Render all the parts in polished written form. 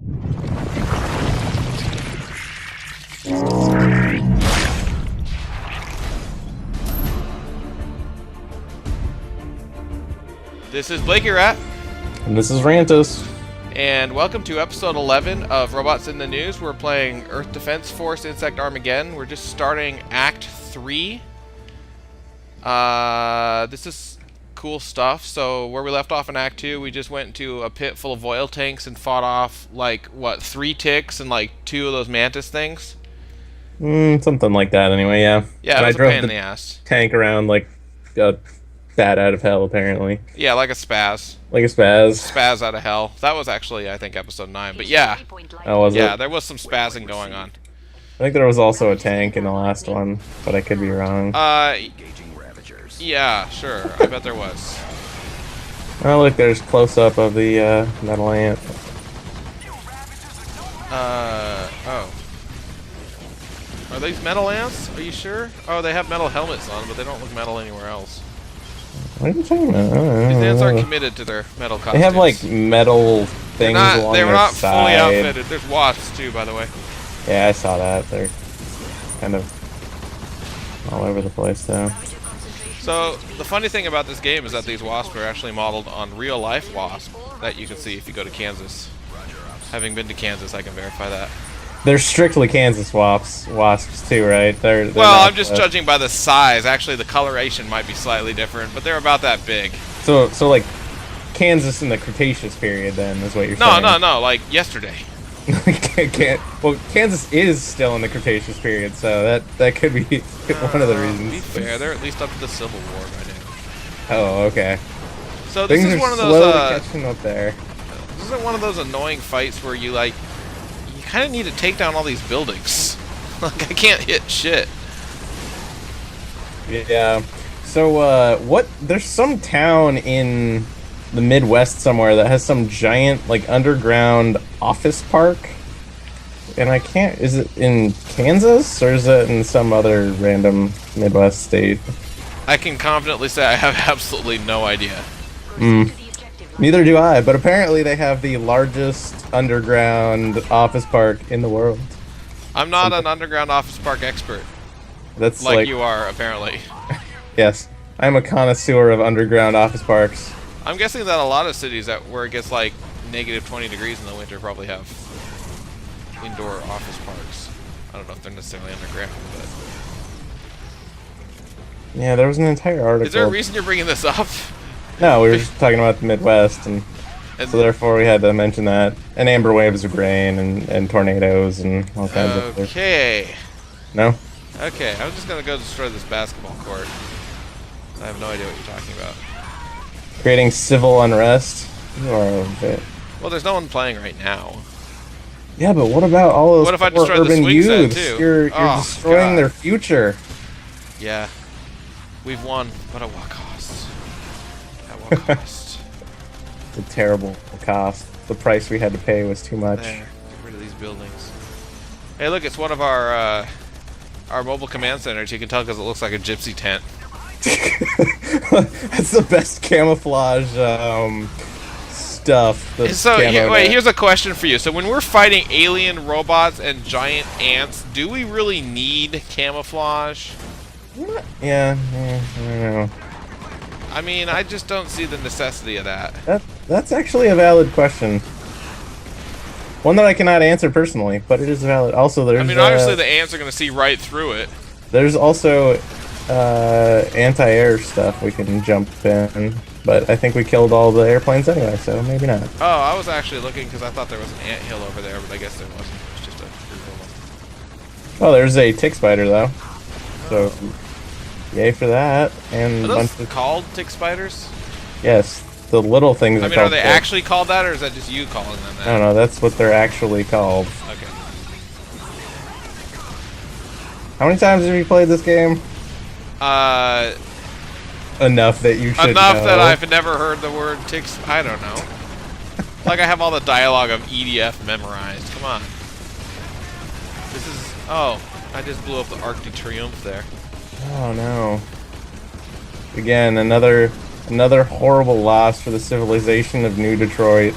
This is Blakey Rat. And this is Rantus. And welcome to episode 11 of Robots in the News. We're playing Earth Defense Force Insect Armageddon. We're just starting Act 3. This is cool stuff. So where we left off in Act 2, we just went into a pit full of oil tanks and fought off, like, what, 3 ticks and, like, 2 of those mantis things? Something like that anyway, yeah. Yeah, it was a pain in the ass. Tank around like a bat out of hell, apparently. Yeah, like a spaz. Like a spaz. Spaz out of hell. That was actually, I think, episode 9. But yeah. Oh, was it? Yeah, there was some spazzing going on. I think there was also a tank in the last one, but I could be wrong. Yeah, sure. I bet there was. Oh, look, there's close-up of the metal ant. Oh. Are these metal ants? Are you sure? Oh, they have metal helmets on, but they don't look metal anywhere else. What are you talking about? These ants aren't committed to their metal costumes. They have, like, metal things along They're their not side. fully outfitted. There's wasps, too, by the way. Yeah, I saw that. They're kind of all over the place, though. So, the funny thing about this game is that these wasps are actually modeled on real-life wasps that you can see if you go to Kansas. Having been to Kansas, I can verify that. They're strictly Kansas wasps too, right? They're well, I'm just judging by the size. Actually, the coloration might be slightly different, but they're about that big. So like Kansas in the Cretaceous period, then, is what you're saying? No, like yesterday. Well, Kansas is still in the Cretaceous period, so that could be one of the reasons. To be fair, they're at least up to the Civil War by now. Oh, okay. So this is one of those. Slowly catching up there. This isn't one of those annoying fights where you kind of need to take down all these buildings. Like, I can't hit shit. Yeah. So, there's some town in the Midwest somewhere that has some giant, like, underground office park. And I can't... Is it in Kansas, or is it in some other random Midwest state? I can confidently say I have absolutely no idea. Neither do I, but apparently they have the largest underground office park in the world. I'm not an underground office park expert. That's like you are, apparently. Yes, I'm a connoisseur of underground office parks. I'm guessing that a lot of cities where it gets like negative 20 degrees in the winter probably have indoor office parks. I don't know if they're necessarily underground, but... Yeah, there was an entire article. Is there a reason you're bringing this up? No, we were just talking about the Midwest, and so therefore we had to mention that. And amber waves of rain, and tornadoes, and all kinds of things. Okay. No? Okay, I'm just gonna go destroy this basketball court. I have no idea what you're talking about. Creating civil unrest? You are a bit... Well, there's no one playing right now. Yeah, but what about all those what if I destroy the urban swing set, youths? too? You're destroying their future. Yeah. We've won, but at what cost? At what cost? The terrible cost. The price we had to pay was too much. There. Get rid of these buildings. Hey, look, it's one of our mobile command centers. You can tell because it looks like a gypsy tent. That's the best camouflage stuff. So, here's a question for you. So, when we're fighting alien robots and giant ants, do we really need camouflage? Yeah, I don't know. I mean, I just don't see the necessity of that. That's actually a valid question. One that I cannot answer personally, but it is valid. Also, there's... I mean, obviously the ants are going to see right through it. There's also anti-air stuff we can jump in, but I think we killed all the airplanes anyway, so maybe not. Oh, I was actually looking because I thought there was an ant hill over there, but I guess there wasn't. It was just a Oh, there's a tick spider, though. So, yay for that. And are those called tick spiders? Yes, the little things are called. Are they actually called that, or is that just you calling them that? I don't know, that's what they're actually called. Okay. How many times have you played this game? Enough that you should Enough know. that I've never heard the word ticks. I don't know. Like I have all the dialogue of EDF memorized. Come on. This is... Oh, I just blew up the Arc de Triomphe there. Oh no. Again, another horrible loss for the civilization of New Detroit.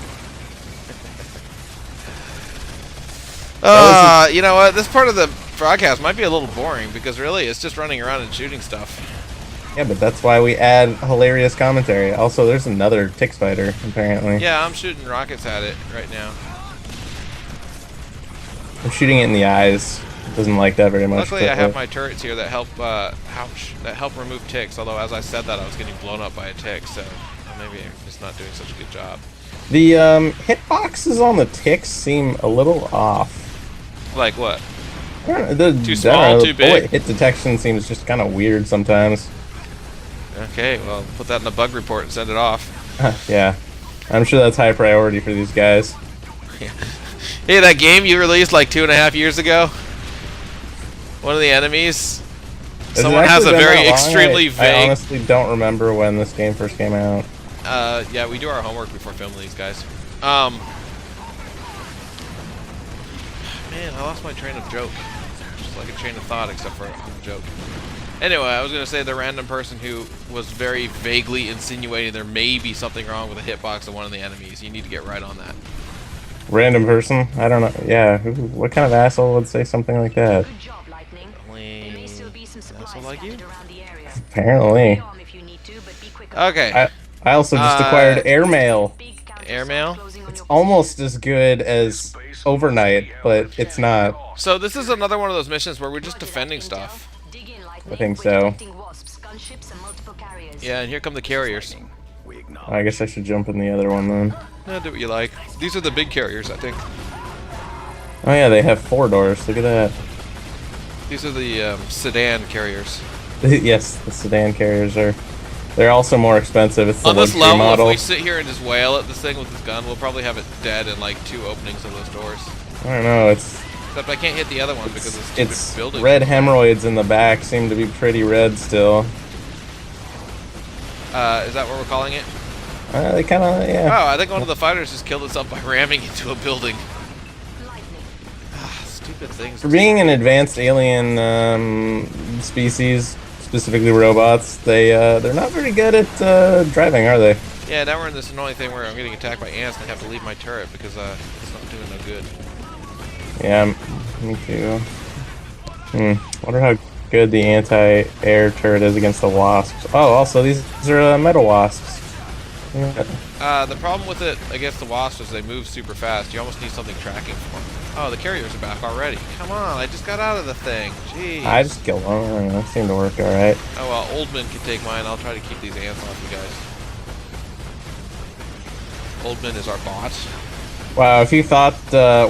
You know what? This part of the broadcast might be a little boring because really it's just running around and shooting stuff. Yeah, but that's why we add hilarious commentary. Also, there's another tick spider, apparently. Yeah, I'm shooting rockets at it right now. I'm shooting it in the eyes. It doesn't like that very much. Luckily, I have my turrets here that help remove ticks. Although, as I said that, I was getting blown up by a tick, so maybe I'm just not doing such a good job. The hitboxes on the ticks seem a little off. Like what? I don't know, Too small, too big? Bullet hit detection seems just kind of weird sometimes. Okay, well, put that in the bug report and send it off. Yeah, I'm sure that's high priority for these guys. Hey, that game you released like 2.5 years ago? One of the enemies? Someone has a very extremely vague... I honestly don't remember when this game first came out. Yeah, we do our homework before filming these guys. Man, I lost my train of joke. Just like a train of thought, except for a joke. Anyway, I was going to say the random person who was very vaguely insinuating there may be something wrong with the hitbox of one of the enemies. You need to get right on that. Random person? I don't know. Yeah, what kind of asshole would say something like that? Good job, Lightning. Only There may still be some supplies asshole like you? scattered around the area. Apparently. If you need to, but be quick. Okay. I also just acquired airmail. Big counters Airmail? closing on It's your almost as good as overnight, but it's not. So this is another one of those missions where we're just defending stuff. Dig in, Lightning. I think We're so. detecting wasps, gunships, and multiple carriers. Yeah, and here come the carriers. I guess I should jump in the other one then. Yeah, do what you like. These are the big carriers, I think. Oh yeah, they have 4 doors. Look at that. These are the sedan carriers. Yes, the sedan carriers are. They're also more expensive. It's the On this luxury level, model. if we sit here and just wail at this thing with this gun, we'll probably have it dead in like 2 openings of those doors. I don't know. It's Except I can't hit the other one because of the stupid building. red hemorrhoids in the back seem to be pretty red still. Is that what we're calling it? They kind of, yeah. Oh, I think one of the fighters just killed itself by ramming into a building. Lightning. Stupid things. For being an advanced alien species, specifically robots, they're not very good at driving, are they? Yeah, now we're in this annoying thing where I'm getting attacked by ants and I have to leave my turret because it's not doing no good. Yeah, me too. Wonder how good the anti-air turret is against the wasps. Oh, also these are metal wasps. Yeah. The problem with it against the wasps is they move super fast. You almost need something tracking for them. Oh, the carriers are back already. Come on, I just got out of the thing. Jeez. I just killed one. That seemed to work alright. Oh well, Oldman can take mine. I'll try to keep these ants off you guys. Oldman is our bot. Wow, if you thought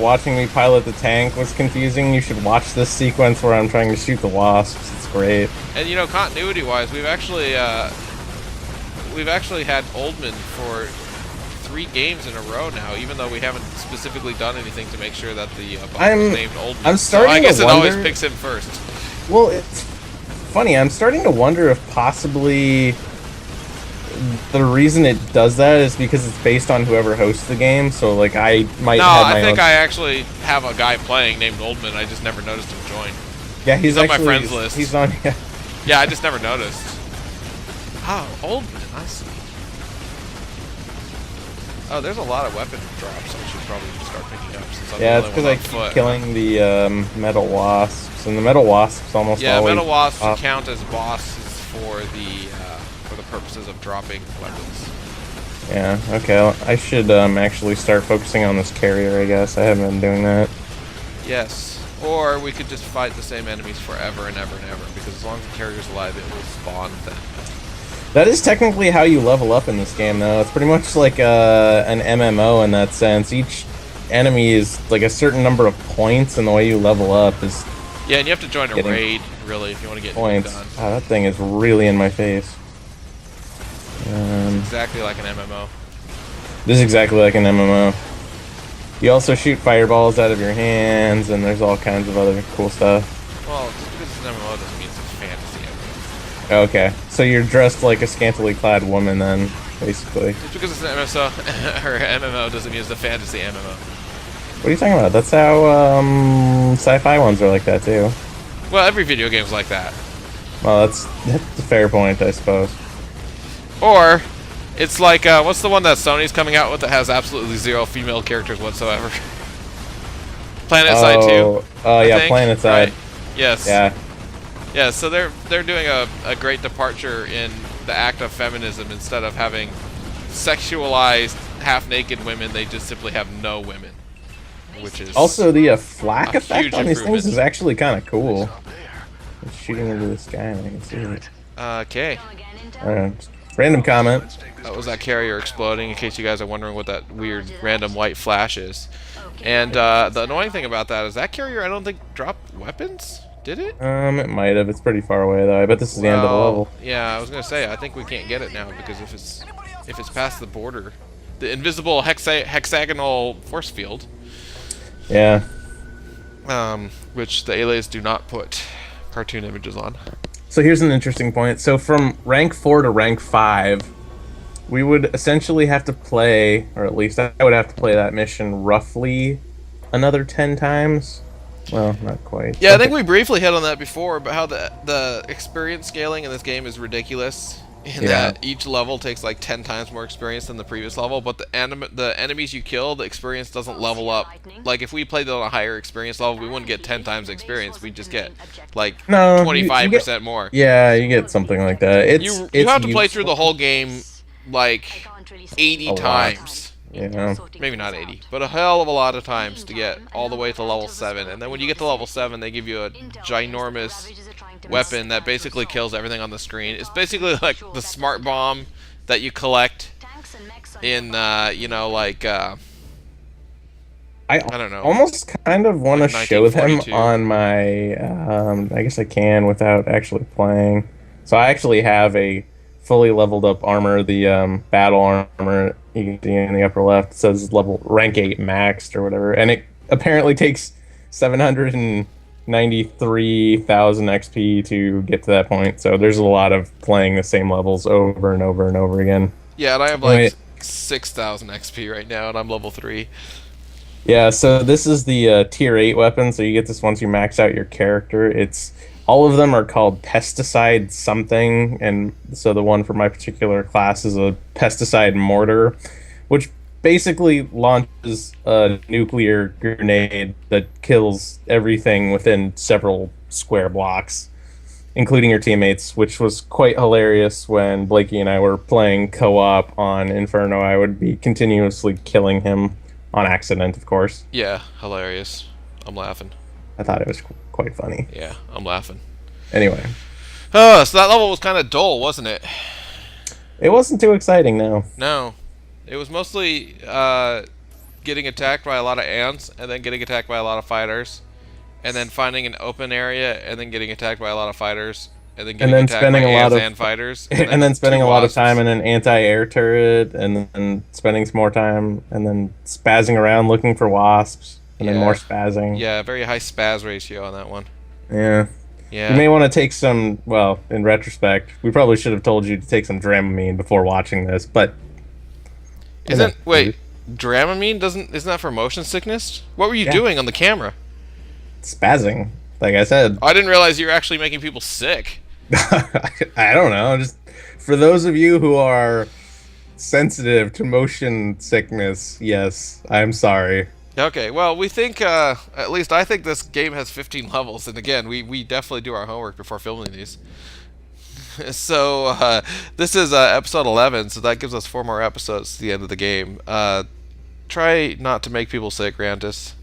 watching me pilot the tank was confusing, you should watch this sequence where I'm trying to shoot the wasps. It's great. And you know, continuity-wise, we've actually had Oldman for 3 games in a row now, even though we haven't specifically done anything to make sure that the bot was named Oldman. I'm starting so I guess to it wonder, always picks him first. Well, it's funny. I'm starting to wonder if possibly the reason it does that is because it's based on whoever hosts the game. So, like, I might have my I think own... I actually have a guy playing named Oldman. I just never noticed him join. Yeah, he's on actually, my friends list. He's on. Yeah. Yeah, I just never noticed. Oh, Oldman, I see. Oh, there's a lot of weapon drops I should probably just start picking up. Since I'm Yeah, the it's only because one I on keep foot. killing the metal wasps, and the metal wasps almost Yeah, always... metal wasps count as bosses for the purposes of dropping weapons. Yeah, okay. I should actually start focusing on this carrier, I guess. I haven't been doing that. Yes, or we could just fight the same enemies forever and ever and ever, because as long as the carrier's alive, it will spawn them. That is technically how you level up in this game, though. It's pretty much like an MMO in that sense. Each enemy is like a certain number of points, and the way you level up is... Yeah, and you have to join a raid, really, if you want to get points. done. Oh, that thing is really in my face. Exactly like an MMO. This is exactly like an MMO. You also shoot fireballs out of your hands, and there's all kinds of other cool stuff. Well, just because it's an MMO doesn't mean it's a fantasy MMO. Okay, so you're dressed like a scantily clad woman then, basically. Just because it's an MSO or MMO doesn't mean it's a fantasy MMO. What are you talking about? That's how sci-fi ones are like that too. Well, every video game's like that. Well, that's a fair point, I suppose. Or, it's like, what's the one that Sony's coming out with that has absolutely 0 female characters whatsoever? Planet Side 2. Oh, I yeah, think, Planet Side. right? Yes. Yeah. Yeah, so they're doing a great departure in the act of feminism. Instead of having sexualized half-naked women, they just simply have no women, which is Also, the flak a effect huge on these things improvement. is actually kind of cool. It's shooting into the sky and I can see it. okay. Random comment. That was that carrier exploding, in case you guys are wondering what that weird random white flash is. And the annoying thing about that is that carrier, I don't think, dropped weapons. Did it? It might have. It's pretty far away though. I bet this is the end of the level. Yeah, I was gonna say, I think we can't get it now because if it's past the border, the invisible hexagonal force field, Yeah. which the aliens do not put cartoon images on. So here's an interesting point. So from rank 4 to rank 5, we would essentially have to play, or at least I would have to play that mission roughly another 10 times. Well, not quite. Yeah, I think we briefly hit on that before, about how the experience scaling in this game is ridiculous. In that each level takes like 10 times more experience than the previous level, but the enemies you kill, the experience doesn't level up. Like if we played on a higher experience level, we wouldn't get 10 times experience. We'd just get like 25% more. Yeah, you get something like that. You have to play through the whole game like 80 times. Yeah. Maybe not 80, but a hell of a lot of times to get all the way to level 7. And then when you get to level 7, they give you a ginormous weapon that basically kills everything on the screen. It's basically like the smart bomb that you collect in, you know, like, I don't know. Almost kind of want to Like show them 1942. on my, I guess I can without actually playing. So I actually have a fully leveled up armor, the battle armor you can see in the upper left. It says level rank 8 maxed or whatever, and it apparently takes 793,000 XP to get to that point. So there's a lot of playing the same levels over and over and over again. Yeah, and I have like 6,000 XP right now, and I'm level 3. Yeah, so this is the tier 8 weapon, so you get this once you max out your character. All of them are called pesticide something, and so the one for my particular class is a pesticide mortar, which basically launches a nuclear grenade that kills everything within several square blocks, including your teammates, which was quite hilarious when Blakey and I were playing co-op on Inferno. I would be continuously killing him on accident, of course. Yeah, hilarious. I'm laughing. I thought it was quite funny. Yeah, I'm laughing. Anyway. Oh, so that level was kind of dull, wasn't it? It wasn't too exciting, no. No. It was mostly getting attacked by a lot of ants, and then getting attacked by a lot of fighters, and then finding an open area, and then getting attacked by a lot of fighters, and then getting attacked by ants and fighters. And then spending a lot of wasps. time in an anti-air turret, and then spending some more time, and then spazzing around looking for wasps, and then more spazzing. Yeah, very high spaz ratio on that one. Yeah. Yeah. You may want to take some, well, in retrospect, we probably should have told you to take some Dramamine before watching this, but... Wait, Dramamine isn't that for motion sickness? What were you doing on the camera? Spazzing, like I said. I didn't realize you were actually making people sick. I don't know, just for those of you who are sensitive to motion sickness, yes, I'm sorry. Okay, well, we think, at least I think this game has 15 levels, and again, we definitely do our homework before filming these. So, this is episode 11, so that gives us 4 more episodes to the end of the game. Try not to make people sick, Rantis,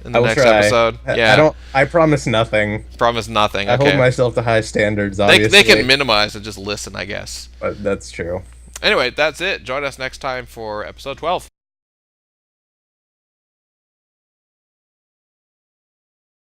in the next episode. Yeah. I promise nothing. Promise nothing, okay. I hold myself to high standards, obviously. They can minimize and just listen, I guess. But that's true. Anyway, that's it. Join us next time for episode 12.